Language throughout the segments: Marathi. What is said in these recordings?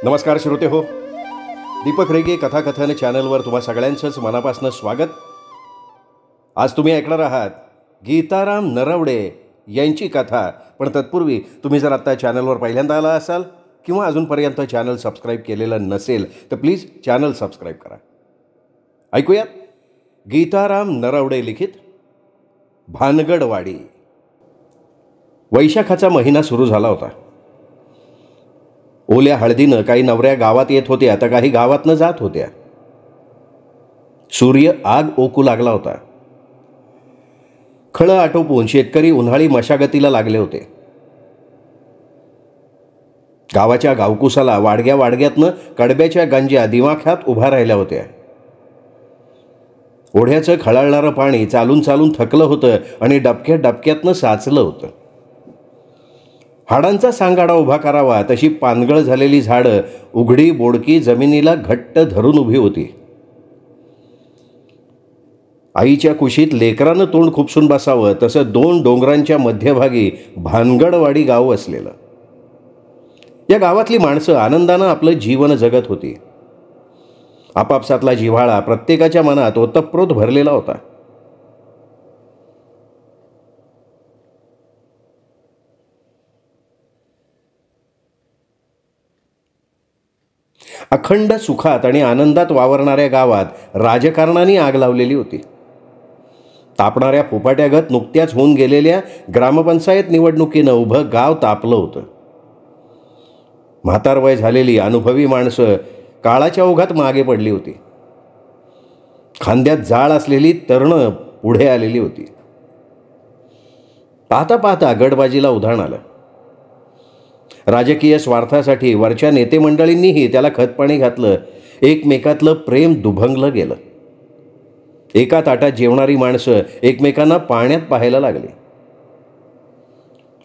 नमस्कार श्रोते हो, दीपक रेगे कथाकथन चॅनलवर तुम्हा सगळ्यांचंच मनापासून स्वागत. आज तुम्ही ऐकणार आहात गीताराम नरवडे यांची कथा. पण तत्पूर्वी तुम्ही जर आत्ता चॅनलवर पहिल्यांदा आला असाल किंवा अजूनपर्यंत चॅनल सबस्क्राईब केलेलं नसेल तर प्लीज चॅनल सबस्क्राईब करा. ऐकूयात गीताराम नरवडे लिखित भानगडवाडी. वैशाखाचा महिना सुरू झाला होता. ओल्या हळदीनं काही नवऱ्या गावात येत होत्या तर काही गावातनं जात होत्या. सूर्य आग ओकू लागला होता. खळं आटोपून शेतकरी उन्हाळी मशागतीला लागले होते. गावाच्या गावकुसाला वाडग्या वाडग्यातनं कडब्याच्या गंज्या दिमाख्यात उभा राहिल्या होत्या. ओढ्याचं खळाळणारं पाणी चालून चालून थकलं होतं आणि डबक्या डबक्यातनं साचलं होतं. हाडांचा सांगाडा उभा करावा तशी पानगळ झालेली झाडं उघडी बोडकी जमिनीला घट्ट धरून उभी होती. आईच्या कुशीत लेकरानं तोंड खुपसून बसावं तसं दोन डोंगरांच्या मध्यभागी भानगडवाडी गाव असलेलं. या गावातली माणसं आनंदानं आपलं जीवन जगत होती. आपापसातला जिव्हाळा प्रत्येकाच्या मनात ओतप्रोत भरलेला होता. अखंड सुखात आणि आनंदात वावरणाऱ्या गावात राजकारणाने आग लावलेली होती. तापणाऱ्या फुफाट्यागत नुकत्याच होऊन गेलेल्या ग्रामपंचायत निवडणुकीनं उभं गाव तापलं होतं. म्हातारवय झालेली अनुभवी माणसं काळाच्या ओघात मागे पडली होती. खांद्यात जाळ असलेली तरुणं पुढे आलेली होती. पाहता पाहता गडबाजीला उधाण आलं. राजकीय स्वार्थासाठी वरच्या नेते मंडळींनीही त्याला खतपाणी घातलं. एकमेकातलं प्रेम दुभंगलं गेलं. एका ताटात जेवणारी माणसं एकमेकांना पाण्यात पाहायला लागली.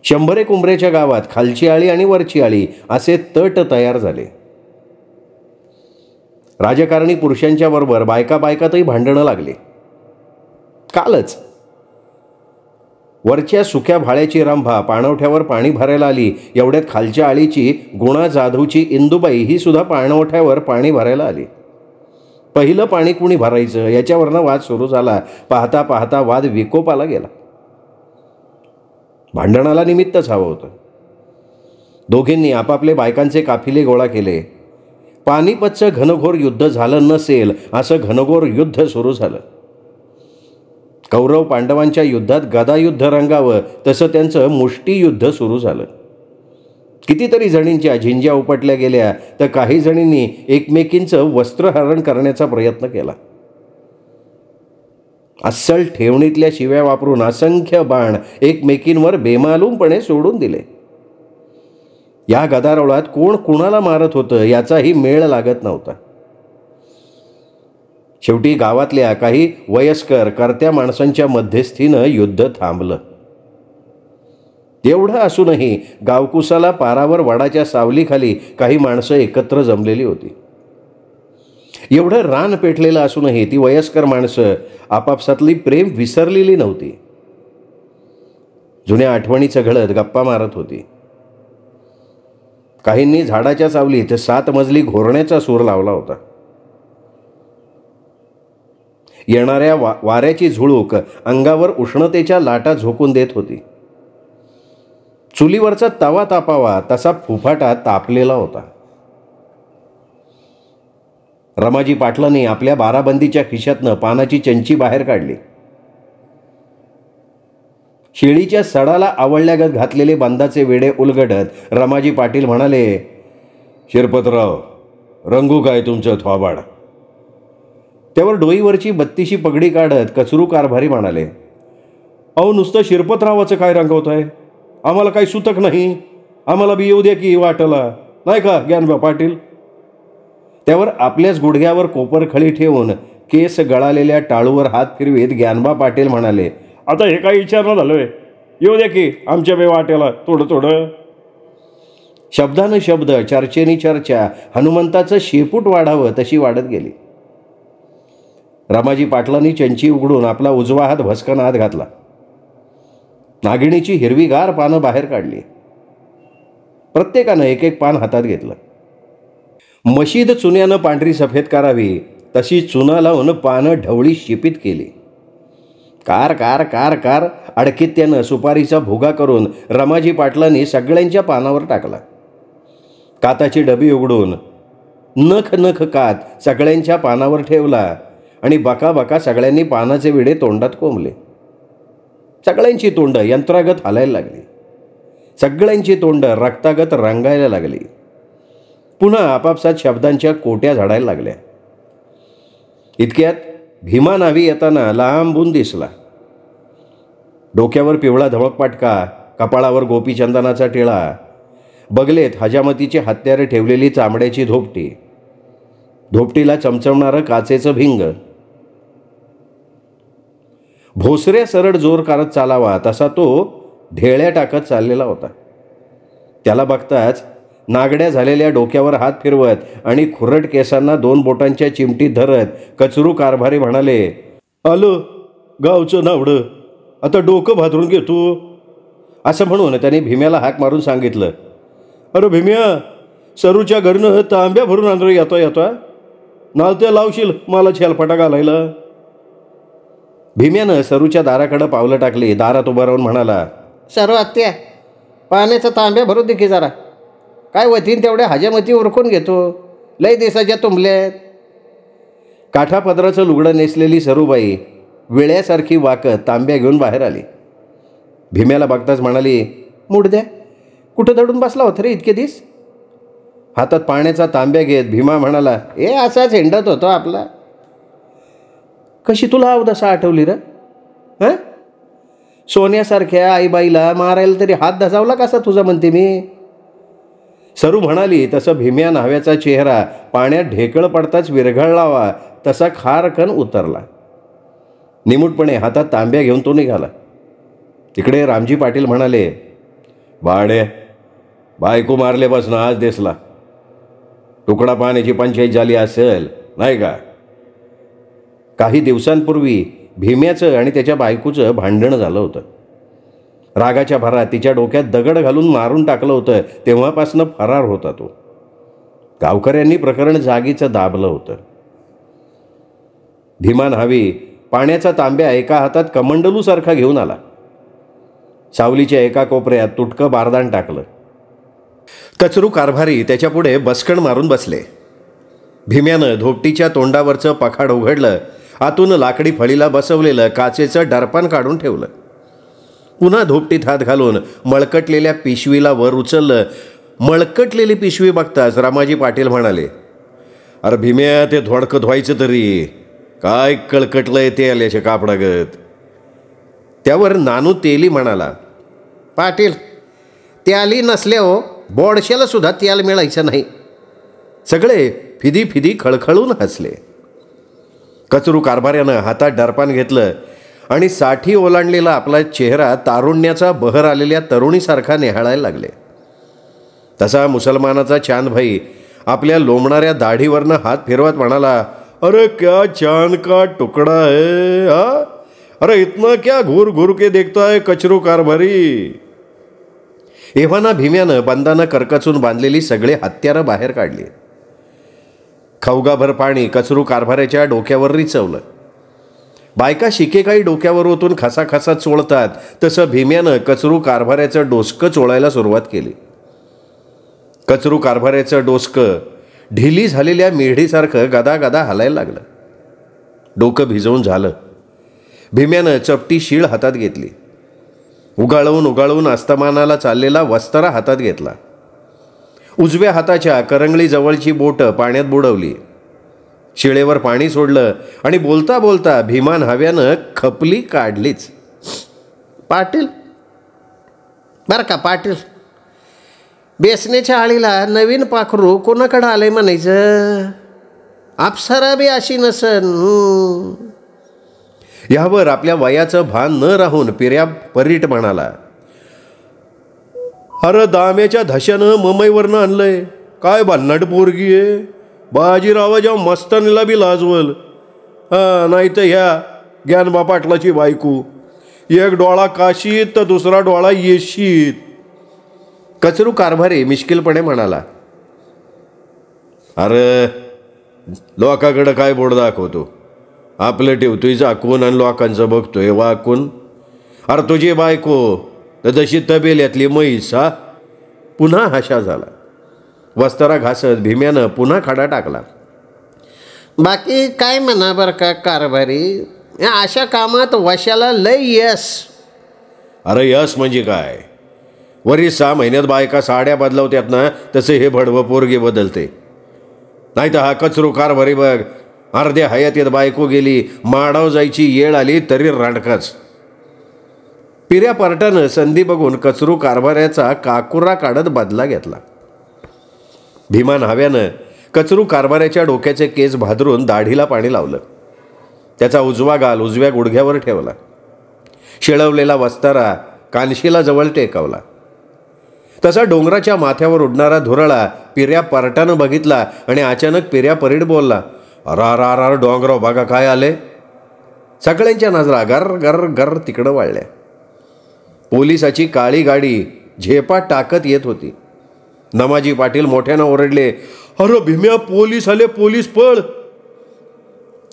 100 कुंभरेच्या गावात खालची आळी आणि वरची आळी असे तट तयार झाले. राजकारणी पुरुषांच्या बरोबर बायका बायकातही भांडणं लागली. कालच वरच्या सुक्या भाळ्याची रंभा पाणवठ्यावर पाणी भरायला आली. एवढ्यात खालच्या आळीची गुणा जाधवची इंदुबाई ही सुद्धा पाणवठ्यावर पाणी भरायला आली. पहिलं पाणी कुणी भरायचं याच्यावरनं वाद सुरू झाला. पाहता पाहता वाद विकोपाला गेला. भांडणाला निमित्तच हवं होतं. दोघींनी आपापले बायकांचे काफिले गोळा केले. पानिपतचं घनघोर युद्ध झालं नसेल असं घनघोर युद्ध सुरू झालं. कौरव पांडवांच्या युद्धात गदायुद्ध रंगावं तसं त्यांचं मुष्टियुद्ध सुरू झालं. कितीतरी जणींच्या झिंज्या उपटल्या गेल्या तर काही जणींनी एकमेकींचं वस्त्रहरण करण्याचा प्रयत्न केला. अस्सल ठेवणीतल्या शिव्या वापरून असंख्य बाण एकमेकींवर बेमालूमपणे सोडून दिले. या गदारोळात कोण कुणाला मारत होतं याचाही मेळ लागत नव्हता. शेवटी गावातल्या काही वयस्कर कर्त्या माणसांच्या मध्यस्थीनं युद्ध थांबलं. एवढं असूनही गावकुसाला पारावर वडाच्या सावलीखाली काही माणसं एकत्र जमलेली होती. एवढं रान पेटलेलं असूनही ती वयस्कर माणसं आपापसातली प्रेम विसरलेली नव्हती. जुन्या आठवणीचं घडत गप्पा मारत होती. काहींनी झाडाच्या सावलीत 7 मजली घोरण्याचा सूर लावला होता. येणाऱ्या वाऱ्याची झुळूक अंगावर उष्णतेच्या लाटा झोकून देत होती. चुलीवरचा तवा तापावा तसा फुफाटा तापलेला होता. रमाजी पाटलांनी आपल्या बाराबंदीच्या खिशातनं पानाची चंची बाहेर काढली. शेळीच्या सडाला आवळल्यागत घातलेले बांधाचे वेडे उलगडत रमाजी पाटील म्हणाले, शिरपतराव, रंगू काय तुमचं थोबाड. त्यावर डोईवरची बत्तीशी पगडी काढत कचरू कारभारी म्हणाले, अहो नुसतं शिरपतरावाचं काय रंगवत आहे? आम्हाला काही सुतक नाही. आम्हाला बी येऊ द्या की वाटला, नाही का ज्ञानबा पाटील? त्यावर आपल्याच गुडघ्यावर कोपरखळी ठेवून केस गळालेल्या टाळूवर हात फिरवीत ज्ञानबा पाटील म्हणाले, आता हे काही विचारणं झालंय, येऊ द्या की आमच्या बे वाट्याला थोडं थोडं. शब्दानं शब्द, चर्चेनी चर्चा हनुमंताचं शेपूट वाढावं तशी वाढत गेली. रमाजी पाटलांनी चंची उघडून आपला उजवा हात भस्कन आत घातला. नागिणीची हिरवीगार पानं बाहेर काढली. प्रत्येकानं एक एक पान हातात घेतलं. मशीद चुन्यानं पांढरी सफेद करावी तशी चुना लावून पानं ढवळी शिपीत केली. कार कार कार कार अडकित्यानं सुपारीचा भुगा करून रमाजी पाटलांनी सगळ्यांच्या पानावर टाकला. काताची डबी उघडून नख नख कात सगळ्यांच्या पानावर ठेवला आणि बका बका सगळ्यांनी पानाचे विडे तोंडात कोंबले. सगळ्यांची तोंड यंत्रागत हालायला लागली. सगळ्यांची तोंड रक्तागत रंगायला लागली. पुन्हा आपापसात शब्दांच्या कोट्या झाडायला लागल्या. इतक्यात भीमा नावी येताना लांबून दिसला. डोक्यावर पिवळा धमकपाटका, कपाळावर गोपीचंदनाचा टिळा, बगलेत हजामतीचे हत्यारे ठेवलेली चामड्याची धोपटी, धोपटीला चमचमणारं काचेचं भिंग. भोसऱ्या सरळ जोर करत चालावा तसा तो ढेळ्या टाकत चाललेला होता. त्याला बघताच नागड्या झालेल्या डोक्यावर हात फिरवत आणि खुरट केसांना 2 बोटांच्या चिमटीत धरत कचरू कारभारी म्हणाले, आलं गावचं नावडं, आता डोकं भादरून घेतो. असं म्हणून त्याने भीम्याला हाक मारून सांगितलं, अरे भीम्या, सरूच्या घरनं तांब्या भरून आणलं येता नालत्या लावशील मला छेलफाटा घालायला. भीम्यानं सरूच्या दाराकडं पावलं टाकली. दारात उभा राहून म्हणाला, सरू आत्या, पाण्याचा तांब्या भरू दे की जरा. काय वतीन तेवढ्या हजामती उरकून घेतो, लय दिवसाच्या तुंबल्यात. काठापदराचं लुगडं नेसलेली सरूबाई वेळ्यासारखी वाकत तांब्या घेऊन बाहेर आली. भीम्याला बघताच म्हणाली, मुडद्या, कुठं दडून बसला होता रे इतके दिस? हातात पाण्याचा तांब्या घेत भीमा म्हणाला, हे असाच हिंडत होतो आपला. कशी तुला अवदसा आठवली र? हां, सोन्यासारख्या आईबाईला मारायला तरी हात धसावला कसा तुझा म्हणते मी. सरू म्हणाली तसं भीम्या न्हाव्याचा चेहरा पाण्यात ढेकळ पडताच विरघळलावा तसा खारकन उतरला. निमूटपणे हातात तांब्या घेऊन तो निघाला. तिकडे रामजी पाटील म्हणाले, बाडे, बायको मारल्यापासून आज दिसला. तुकडा पाण्याची पंचायत झाली असेल नाही का? काही दिवसांपूर्वी भीम्याचं आणि त्याच्या बायकोचं भांडण झालं होतं. रागाच्या भरात तिच्या डोक्यात दगड घालून मारून टाकलं होतं. तेव्हापासून फरार होता तो. गावकऱ्यांनी प्रकरण जागीचं दाबलं होतं. भीमा न्हावी पाण्याचा तांब्या एका हातात कमंडलूसारखा घेऊन आला. सावलीच्या एका कोपऱ्यात तुटकं बारदान टाकलं. कचरू कारभारी त्याच्यापुढे बसकण मारून बसले. भीम्यानं धोपटीच्या तोंडावरचं पखाड उघडलं. आतून लाकडी फळीला बसवलेलं काचेचं डरपान काढून ठेवलं. पुन्हा धोपटीत हात घालून मळकटलेल्या पिशवीला वर उचललं. मळकटलेली पिशवी बघताच रामाजी पाटील म्हणाले, अरे भीम्या, ते धोडकं धुवायचं तरी काय कळकटलंय ते आल्याच्या कापडागत. त्यावर नानू तेली म्हणाला, पाटील, त्याली नसल्या हो बोडशाला सुद्धा त्याला मिळायचं नाही. सगळे फिदी फिदी खळखळून हसले. कचरू कारभाऱ्यानं हातात डरपान घेतलं आणि साठी ओलांडलेला आपला चेहरा तारुण्याचा बहर आलेल्या तरुणीसारखा निहाळायला लागले. तसा मुसलमानाचा चांदभाई आपल्या लोंबणाऱ्या दाढीवरनं हात फिरवत म्हणाला, अरे क्या चांद का टुकडा है हा, अरे इतना क्या घूर घूर के देखता है कचरू कारभारी. एव्हाना भीम्यानं बंदानं करकचून बांधलेली सगळे हत्यारं बाहेर काढली. खवगाभर पाणी कचरू कारभाऱ्याच्या डोक्यावर रिचवलं. बायका शिकेकाई डोक्यावर ओतून खसाखसा चोळतात तसं भीम्यानं कचरू कारभाऱ्याचं डोसकं चोळायला सुरुवात केली. कचरू कारभाऱ्याचं डोसकं ढिली झालेल्या मेढीसारखं गदागदा हलायला लागलं. डोकं भिजवून झालं. भीम्यानं चपटी शीळ हातात घेतली. उगाळून उगाळून अस्तमानाला चाललेला वस्तारा हातात घेतला. उजव्या हाताच्या करंगळीजवळची बोटं पाण्यात बुडवली. शिळेवर पाणी सोडलं आणि बोलता बोलता भीमा न्हाव्यानं खपली काढलीच. पाटील, बरं का पाटील, बेसण्याच्या आळीला नवीन पाखरू कोणाकडं आलंय म्हणायचं? अप्सरा बी अशी नसन. यावर आपल्या वयाचं भान न राहून पिर्या परीट म्हणाला, अरे दाम्याच्या धशानं मुंबईवरनं आणलंय. काय भन्नाट पोरगी आहे. बाजीरावाच्या मस्तानीला बी लाजवल. हां, नाही तर ह्या ज्ञानबा पाटलाची बायको, एक डोळा काशीत तर दुसरा डोळा येशीत. कचरू कारभारी मिश्किलपणे म्हणाला, अरे लोकाकडं काय बोर्ड दाखवतो, आपलं ठेवतोय झाकून आणि लोकांचं बघतोय वाकून. अरे तुझी बायको तर जशी तबेल्यातली म्हैस. हा पुन्हा हाशा झाला. वस्तारा घासत भीम्यानं पुन्हा खडा टाकला. बाकी काय म्हणा बरं का कारभारी, या अशा कामात वशाला लय यश. अरे यश म्हणजे काय, वरी 6 महिन्यात बायका साड्या बदलवत्यात ना, तसे हे भडवं पोरगे बदलते. नाही तर हा कचरू कारभारी बघ, अर्ध्या हयातीत बायको गेली, माडाव जायची येळ आली तरी रांडकाच. पिऱ्या पार्टानं संधी बघून कचरू कारभाऱ्याचा काकुरा काढत बदला घेतला. भीमा न्हाव्यानं कचरू कारभाऱ्याच्या डोक्याचे केस भादरून दाढीला पाणी लावलं. त्याचा उजवा गाल उजव्या गुडघ्यावर ठेवला. शिळवलेला वस्तारा कानशीला जवळ टेकवला. तसा डोंगराच्या माथ्यावर उडणारा धुरळा पिऱ्या पार्टानं बघितला आणि अचानक पिऱ्या परीड बोलला, अरार डोंगराव बघा काय आले. सगळ्यांच्या नजरा गर गर गर तिकडं वाळल्या. पोलिसाची काळी गाडी झेपा टाकत येत होती. नमाजी पाटील मोठ्यानं ओरडले, अरे भीम्या पोलीस आले, पोलीस पळ.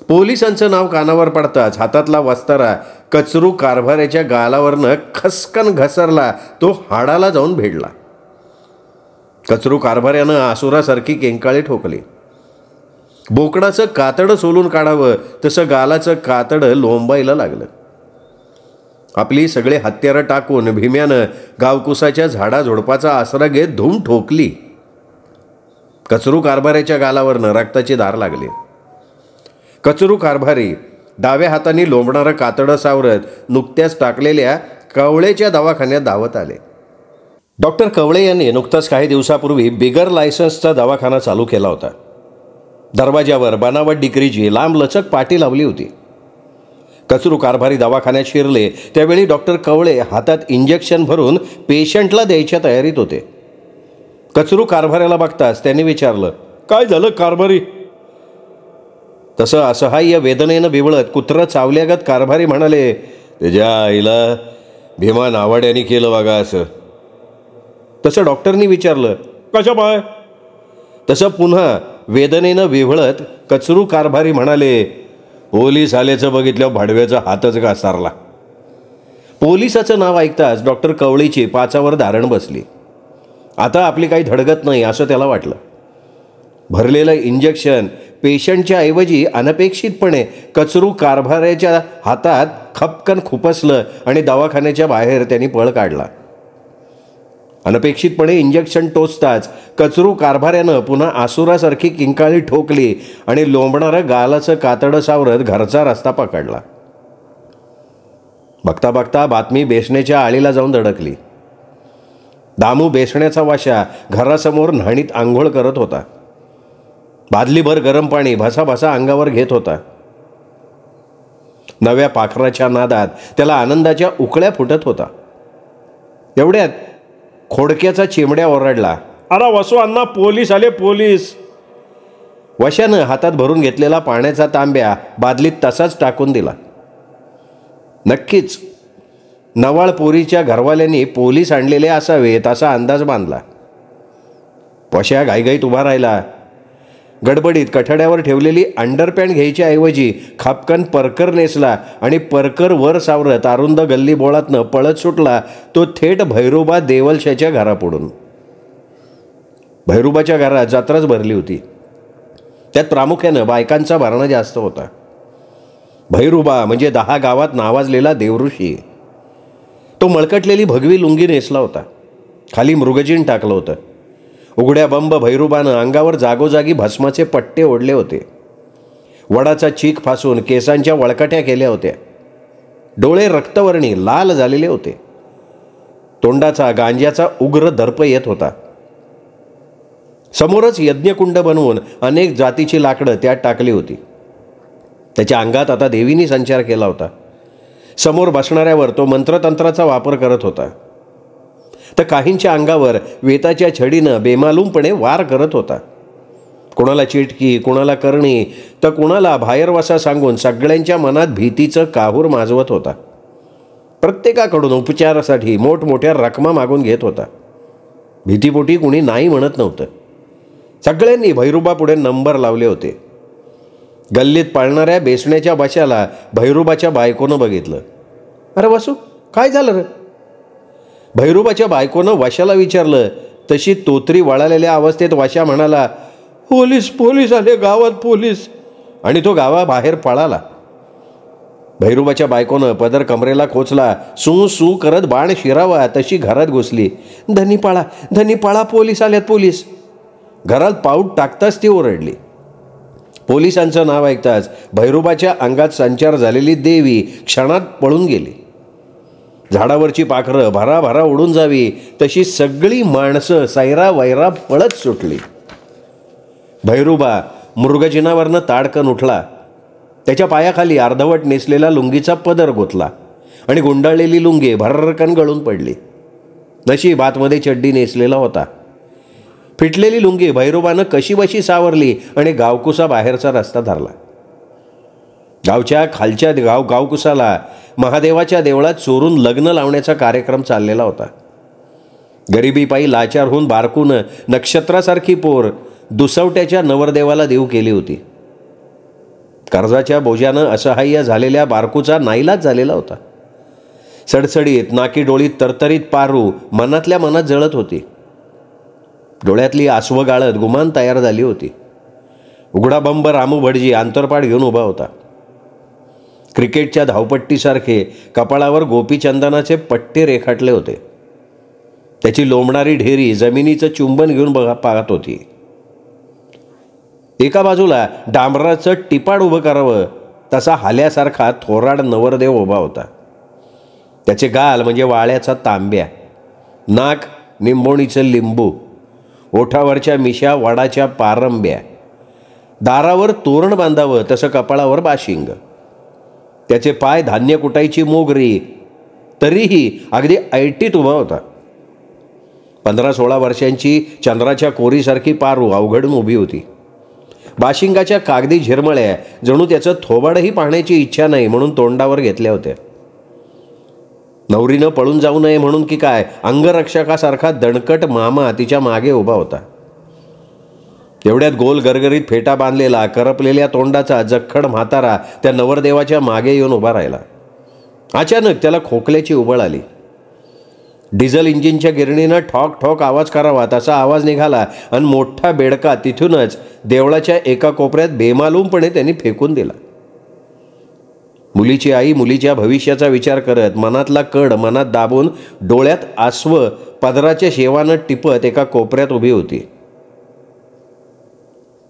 पोलिसांचं नाव कानावर पडताच हातातला वस्तारा कचरू कारभाऱ्याच्या गालावरनं खसकन घसरला. तो हाडाला जाऊन भेडला. कचरू कारभाऱ्यानं आसुरासारखी केंकाळी ठोकली. बोकडाचं कातडं सोलून काढावं तसं गालाचं कातडं लोंबायला लागलं. आपली सगळे हत्यारं टाकून भीम्यानं गावकुसाच्या झाडाझुडपाचा आसरा घेत धूम ठोकली. कचरू कारभाऱ्याच्या गालावरनं रक्ताची धार लागली. कचरू कारभारी डाव्या हाताने लोंबणारं कातडं सावरत नुकत्याच टाकलेल्या कवळेच्या दवाखान्यात धावत आले. डॉक्टर कवळे यांनी नुकताच काही दिवसापूर्वी बिगर लायसन्सचा दवाखाना चालू केला होता. दरवाज्यावर बनावट डिग्रीची लांब लचक पाटी लावली होती. कचरू कारभारी दवाखान्यात शिरले त्यावेळी डॉक्टर कवळे हातात इंजेक्शन भरून पेशंटला द्यायच्या तयारीत होते. कचरू कारभाऱ्याला बघताच त्यांनी विचारलं, काय झालं कारभारी. तसं असहाय्य वेदनेनं बिवळत कुत्रं चावल्यागत कारभारी म्हणाले, त्याच्या आईला भीमा नावाड्याने केलं बघा असं. तसं डॉक्टरनी विचारलं, कशा बाय. तसं पुन्हा वेदनेनं विव्हळत कचरू कारभारी म्हणाले, पोलीस आल्याचं बघितल्यावर भाडव्याचा हातच घासारला. पोलिसाचं नाव ऐकताच डॉक्टर कवळीची पाचावर धारण बसली. आता आपली काही धडगत नाही असं त्याला वाटलं. भरलेलं इंजेक्शन पेशंटच्या ऐवजी अनपेक्षितपणे कचरू कारभाऱ्याच्या हातात खपकन खुपसलं आणि दवाखान्याच्या बाहेर त्यांनी पळ काढला. अनपेक्षितपणे इंजेक्शन टोचताच कचरू कारभाऱ्यानं पुन्हा आसुरासारखी किंकाळी ठोकली आणि लोंबणारं गालाचं कातडं सावरत घरचा रस्ता पकडला. बघता बघता बातमी बेसण्याच्या आळीला जाऊन धडकली. दामू बेसण्याचा वाशा घरासमोर न्हाणीत आंघोळ करत होता. बादलीभर गरम पाणी भसाभसा अंगावर घेत होता. नव्या पाखराच्या नादात त्याला आनंदाच्या उकळ्या फुटत होता. एवढ्यात खोडक्याचा चिमड्या ओरडला, अरे वसू अण्णा, पोलीस आले, पोलीस. वशानं हातात भरून घेतलेला पाण्याचा तांब्या बादलीत तसाच टाकून दिला. नक्कीच नवाळ पोरीच्या घरवाल्यांनी पोलीस आणलेले असावेत असा अंदाज बांधला. वशा घाईघाईत उभा राहिला. गडबडीत कठड्यावर ठेवलेली अंडरपॅन्ट घ्यायच्या ऐवजी खापकन परकर नेसला आणि परकर वर सावरत अरुंद गल्ली बोळातनं पळत सुटला तो थेट भैरोबा देवलशाच्या घरापुढून. भैरोबाच्या घरात जत्राच भरली होती. त्यात प्रामुख्यानं बायकांचा भरणा जास्त होता. भैरोबा म्हणजे 10 गावात नावाजलेला देवऋषी. तो मळकटलेली भगवी लुंगी नेसला होता. खाली मृगजीन टाकलं होतं. उघड्या बंब भैरोबानं अंगावर जागोजागी भस्माचे पट्टे ओढले होते. वडाचा चीक फासून केसांच्या वळकट्या केल्या होत्या. डोळे रक्तवर्णी लाल झालेले होते. तोंडाचा गांज्याचा उग्र दर्प येत होता. समोरच यज्ञकुंड बनवून अनेक जातीची लाकडं त्यात टाकली होती. त्याच्या अंगात आता देवीनी संचार केला होता. समोर बसणाऱ्यावर तो मंत्रतंत्राचा वापर करत होता. तर काहींच्या अंगावर वेताच्या छडीनं बेमालूमपणे वार करत होता. कुणाला चिटकी, कुणाला करणी, तर कुणाला बाहेर वसा सांगून सगळ्यांच्या मनात भीतीचं काहूर माजवत होता. प्रत्येकाकडून उपचारासाठी मोठमोठ्या रकमा मागून घेत होता. भीतीपोटी कुणी नाही म्हणत नव्हतं. सगळ्यांनी भैरोबापुढे नंबर लावले होते. गल्लीत पळणाऱ्या बेसण्याच्या बशाला भैरोबाच्या बायकोनं बघितलं. अरे वासू, काय झालं रे? भैरोबाच्या बायकोनं वशाला विचारलं. तशी तोतरी वळालेल्या अवस्थेत वशा म्हणाला, पोलीस पोलीस आले, गावात पोलीस. आणि तो गावाबाहेर पळाला. भैरोबाच्या बायकोनं पदर कमरेला खोचला. सू सू करत बाण शिरावा तशी घरात घुसली. धनी पाळा, पोलीस आल्यात, पोलीस. घरात पाऊल टाकताच ती ओरडली. पोलिसांचं नाव ऐकताच भैरोबाच्या अंगात संचार झालेली देवी क्षणात पळून गेली. झाडावरची पाखरं भराभरा उडून जावी तशी सगळी माणसं सैरा वैरा पळत सुटली. भैरोबा मृगजिनावरनं ताडकन उठला. त्याच्या पायाखाली अर्धवट नेसलेला लुंगीचा पदर गोतला आणि गुंडाळलेली लुंगी भरकन गळून पडली. नशीब आतमध्ये चड्डी नेसलेला होता. फिटलेली लुंगी भैरोबानं कशीबशी सावरली आणि गावकुसा बाहेरचा रस्ता धरला. गावच्या खालच्या गावकुसाला महादेवाच्या देवळात चोरून लग्न लावण्याचा कार्यक्रम चाललेला होता. गरिबीपायी लाचार होऊन बारकून नक्षत्रासारखी पोर दुसवट्याच्या नवरदेवाला देऊ केली होती. कर्जाच्या बोजानं असहाय्य झालेल्या बारकूचा नाईलाज झालेला होता. सडसडीत नाकी डोळीत तरतरीत पारू मनातल्या मनात जळत होती. डोळ्यातली आसवं गाळत गुमान तयार झाली होती. उघडा बंब रामू भटजी आंतरपाठ घेऊन उभा होता. क्रिकेटच्या धावपट्टीसारखे कपाळावर गोपीचंदनाचे पट्टे रेखाटले होते. त्याची लोंबणारी ढेरी जमिनीचं चुंबन घेऊन पाहत होती. एका बाजूला डांबराचं टिपाड उभं करावं तसा हाल्यासारखा थोराड नवरदेव उभा होता. त्याचे गाल म्हणजे वाळ्याचा तांब्या, नाक निंबोणीचं लिंबू, ओठावरच्या मिशा वडाच्या पारंब्या, दारावर तोरण बांधावं तसं कपाळावर बाशिंग, त्याचे पाय धान्य कुटायची मोगरी, तरीही अगदी ऐटीत उभा होता. 15-16 वर्षांची चंद्राच्या कोरीसारखी पारू अवघडून उभी होती. बाशिंगाच्या कागदी झिरमळ्या जणू त्याचं थोबाडही पाहण्याची इच्छा नाही म्हणून तोंडावर घेतल्या होत्या. नवरीनं पळून जाऊ नये म्हणून की काय अंगरक्षकासारखा दणकट मामा तिच्या मागे उभा होता. एवढ्यात गोल गरगरीत फेटा बांधलेला करपलेल्या तोंडाचा जखड म्हातारा त्या नवरदेवाच्या मागे येऊन उभा राहिला. अचानक त्याला खोकल्याची उबळ आली. डिझेल इंजिनच्या गिरणीनं ठॉक ठॉक आवाज करावा तसा आवाज निघाला आणि मोठा बेडका तिथूनच देवळाच्या एका कोपऱ्यात बेमालूमपणे त्यांनी फेकून दिला. मुलीची आई मुलीच्या भविष्याचा विचार करत मनातला कड मनात दाबून डोळ्यात आसव पदराच्या शेवानं टिपत एका कोपऱ्यात उभी होती.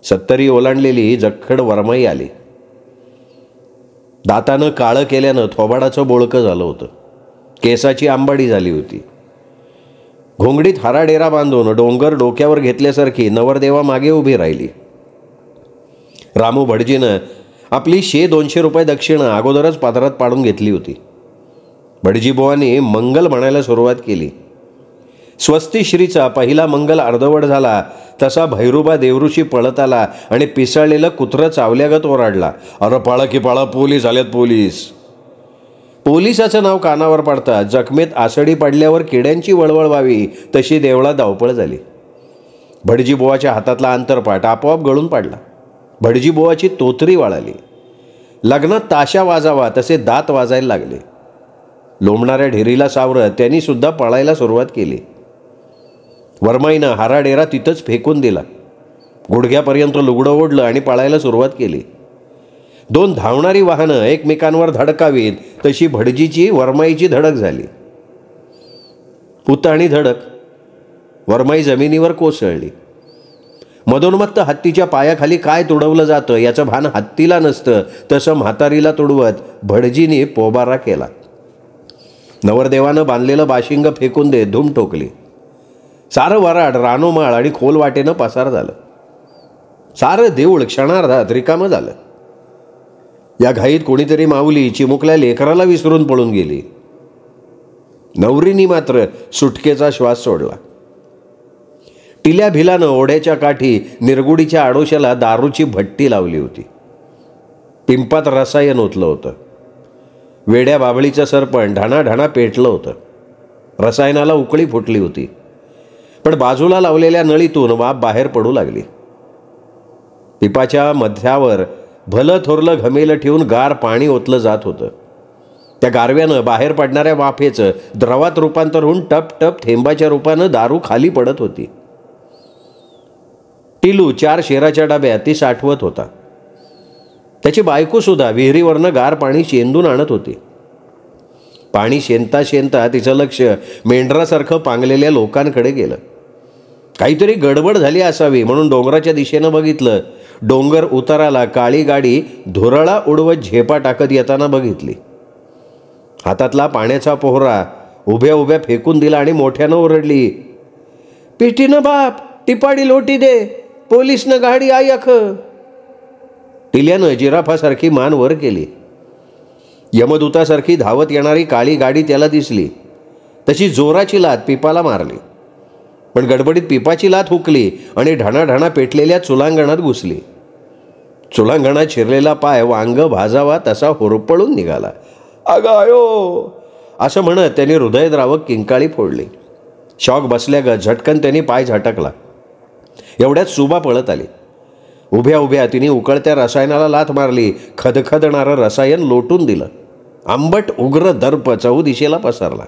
70 ओलांडलेली जखड वरमाई आली. दातानं काळं केल्यानं थोबाडाचं बोळकं झालं होतं. केसाची आंबाडी झाली होती. घोंगडीत हराडेरा बांधून डोंगर डोक्यावर घेतल्यासारखी नवरदेवा मागे उभी राहिली. रामू भटजीनं आपली 100-200 रुपये दक्षिणा अगोदरच पात्रात पाडून घेतली होती. भटजीबुवांनी मंगल म्हणायला सुरुवात केली. स्वस्ती श्रीचा पहिला मंगल अर्धवट झाला तसा भैरोबा देवऋषी पळत आला आणि पिसाळलेलं कुत्रं चावल्यागत ओरडला, अरे पाळा की पाळा, पोलीस आल्यात, पोलीस. पोलिसाचं नाव कानावर पडता जखमेत आसडी पडल्यावर किड्यांची वळवळ व्हावी तशी देवळात धावपळ झाली. भटजीबुवाच्या हातातला अंतरपाठ आपोआप गळून पडला. भटजीबुवाची तोतरी वाळाली. लग्नात ताशा वाजावा तसे दात वाजायला लागले. लोंबणाऱ्या ढेरीला सावरत त्यांनी सुद्धा पळायला सुरुवात केली. वरमाईनं हाराडेरा तिथंच फेकून दिला. गुडघ्यापर्यंत लुगडं ओढलं आणि पळायला सुरुवात केली. 2 धावणारी वाहनं एकमेकांवर धडकावीत तशी भटजीची वरमाईची धडक झाली. पुताणी धडक. वरमाई जमिनीवर कोसळली. मधोन्मत्त हत्तीच्या पायाखाली काय तुडवलं जातं याचं भान हत्तीला नसतं तसं म्हातारीला तुडवत भटजीने पोबारा केला. नवरदेवानं बांधलेलं बाशिंग फेकून देत धूम ठोकली. सारं वराड रानोमाळ आणि खोल वाटेनं पसार झालं. सारं देऊळ क्षणार्धात रिकामं झालं. या घाईत कोणीतरी माऊली चिमुकल्या लेकराला विसरून पळून गेली. नवरीनी मात्र सुटकेचा श्वास सोडला. टिल्या भिलानं ओढ्याच्या काठी निरगुडीच्या आडोशाला दारूची भट्टी लावली होती. पिंपात रसायन ओतलं होतं. वेड्या बाबळीचं सरपण ढाणाढाणा पेटलं होतं. रसायनाला उकळी फुटली होती. पण बाजूला लावलेल्या नळीतून वाफ बाहेर पडू लागली. पिपाच्या मध्यावर भलं थोरलं घमेलं ठेवून गार पाणी ओतलं जात होतं. त्या गारव्यानं बाहेर पडणाऱ्या वाफेचं द्रवात रूपांतर होऊन टप टप थेंबाच्या रूपानं दारू खाली पडत होती. टिलू 4 शेराच्या डब्यात ती साठवत होता. त्याची बायकोसुद्धा विहिरीवरनं गार पाणी शेंदून आणत होती. पाणी शेंदता शेंदता तिचं लक्ष मेंढरासारखं पांगलेल्या लोकांकडे गेलं. काहीतरी गडबड झाली असावी म्हणून डोंगराच्या दिशेनं बघितलं. डोंगर उताराला काळी गाडी धुरळा उडवत झेपा टाकत येताना बघितली. हातातला पाण्याचा पोहरा उभ्या उभ्या फेकून दिला आणि मोठ्यानं ओरडली, पिटीनं बाप, टिपाडी लोटी दे, पोलीसनं गाडी आई अख. टिल्यानं जिराफासारखी मान वर केली. यमदूतासारखी धावत येणारी काळी गाडी त्याला दिसली. तशी जोराची लाथ पिपाला मारली, पण गडबडीत पिपाची लाथ हुकली आणि ढणाढणा पेटलेल्या चुलांगणात घुसली. चुलांगणात शिरलेला पाय वांग भाजावा तसा होरपळून निघाला. अगं आयो असं म्हणत त्यांनी हृदयद्रावक किंकाळी फोडली. शॉक बसल्यागत झटकन त्यांनी पाय झटकला. एवढ्यात सुबा पळत आली. उभ्या उभ्या तिने उकळत्या रसायनाला लाथ मारली. खदखदणारं रसायन लोटून दिलं. आंबट उग्र दर्प चहूदिशेला पसरला.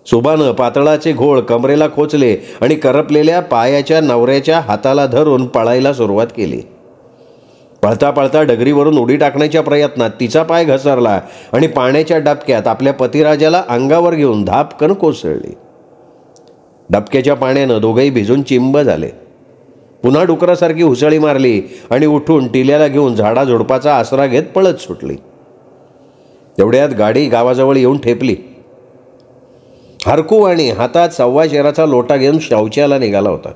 सुबानं पातळाचे घोळ कमरेला खोचले आणि करपलेल्या पायाच्या नवऱ्याच्या हाताला धरून पळायला सुरुवात केली. पळता पळता डगरीवरून उडी टाकण्याच्या प्रयत्नात तिचा पाय घसरला आणि पाण्याच्या डबक्यात आपल्या पतिराजाला अंगावर घेऊन धापकन कोसळली. डबक्याच्या पाण्यानं दोघंही भिजून चिंब झाले. पुन्हा डुकरासारखी उसळी मारली आणि उठून टिल्याला घेऊन झाडाझुडपाचा आसरा घेत पळत सुटली. तेवढ्यात गाडी गावाजवळ येऊन ठेपली. हरकूवाणी हातात 1.25 शेराचा लोटा घेऊन शौचाला निघाला होता.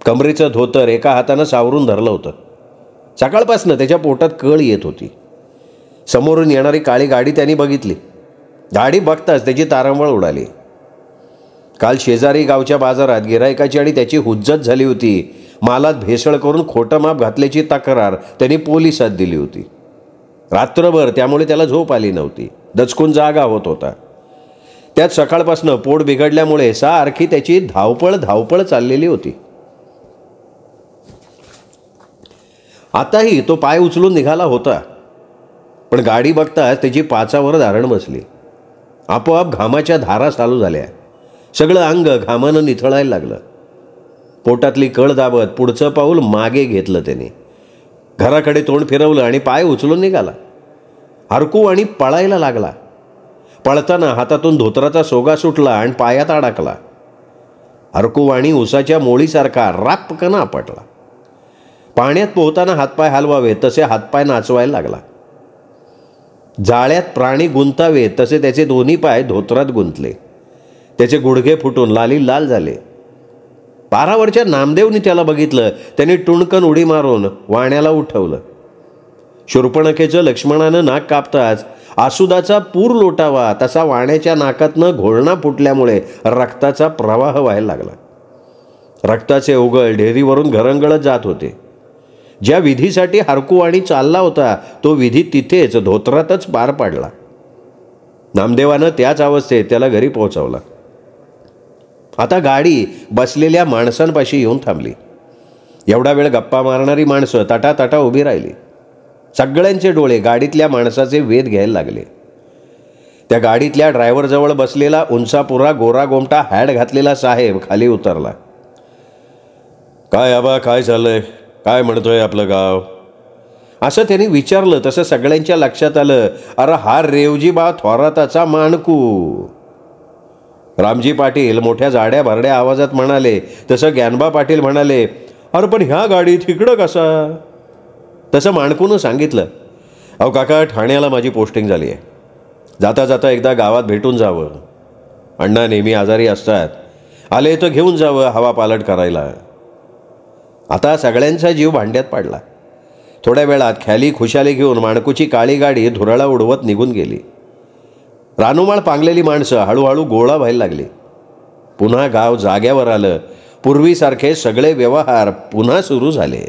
कमरेचं धोतर एका हातानं सावरून धरलं होतं. सकाळपासनं त्याच्या पोटात कळ येत होती. समोरून येणारी काळी गाडी त्यांनी बघितली. गाडी बघताच त्याची तारंबळ उडाली. काल शेजारी गावच्या बाजारात गिरायकाची आणि त्याची हुज्जत झाली होती. मालात भेसळ करून खोटं माप घातल्याची तक्रार त्यांनी पोलिसात दिली होती. रात्रभर त्यामुळे त्याला झोप आली नव्हती. दचकून जागा होत होता. त्यात सकाळपासनं पोट बिघडल्यामुळे सारखी त्याची धावपळ चाललेली होती. आताही तो पाय उचलून निघाला होता, पण गाडी बघताच त्याची पाचावर धारण बसली. आपोआप घामाच्या धारा चालू झाल्या. सगळं अंग घामानं निथळायला लागलं. पोटातली कळ दाबत पुढचं पाऊल मागे घेतलं त्याने. घराकडे तोंड फिरवलं आणि पाय उचलून निघाला. हरकू आणि पळायला लागला. पळताना हातातून धोतराचा सोगा सुटला आणि पायात अडकला. हरकूवाणी उसाच्या मोळीसारखा रापकन आपटला. पाण्यात पोहताना हातपाय हलवावे तसे हातपाय नाचवायला लागला. जाळ्यात प्राणी गुंतावे तसे त्याचे दोन्ही पाय धोतरात गुंतले. त्याचे गुडघे फुटून लाली लाल झाले. पारावरच्या नामदेवनी त्याला बघितलं. त्यांनी टुणकन उडी मारून वाण्याला उठवलं. शूर्पणखेचं लक्ष्मणानं नाक कापताच आसुदाचा पूर लोटावा तसा वाण्याच्या नाकातनं घोळणा फुटल्यामुळे रक्ताचा प्रवाह व्हायला लागला. रक्ताचे उगळ ढेरीवरून घरंगळत जात होते. ज्या विधीसाठी हरकूवाणी चालला होता तो विधी तिथेच धोत्रातच पार पाडला. नामदेवानं त्याच अवस्थेत त्याला घरी पोहोचवला. आता गाडी बसलेल्या माणसांपाशी येऊन थांबली. एवढा वेळ गप्पा मारणारी माणसं तटातटा उभी राहिली. सगळ्यांचे डोळे गाडीतल्या माणसाचे वेध घ्यायला लागले. त्या गाडीतल्या ड्रायव्हरजवळ बसलेला उंचापुरा गोरा गोमटा हॅड घातलेला साहेब खाली उतरला. काय आबा, काय चाललंय, काय म्हणतोय आपलं गाव, असं त्यांनी विचारलं. तसं सगळ्यांच्या लक्षात आलं, अरे हा रेवजीबा थोराताचा माणकू. रामजी पाटील मोठ्या जाड्या भरड्या आवाजात म्हणाले. तसं ज्ञानबा पाटील म्हणाले, अरे पण ह्या गाडीत इकडं कसा. तसं माणकूनं सांगितलं, अहो काका, ठाण्याला माझी पोस्टिंग झाली आहे. जाता जाता एकदा गावात भेटून जावं. अण्णा नेहमी आजारी असतात, आले तर घेऊन जावं हवा पालट करायला. आता सगळ्यांचा जीव भांड्यात पडला. थोड्या वेळात ख्याली खुशाली घेऊन माणकूची काळी गाडी धुरळा उडवत निघून गेली. रानोमाळ पांगलेली माणसं हळूहळू गोळा व्हायला लागली. पुन्हा गाव जाग्यावर आलं. पूर्वीसारखे सगळे व्यवहार पुन्हा सुरू झाले.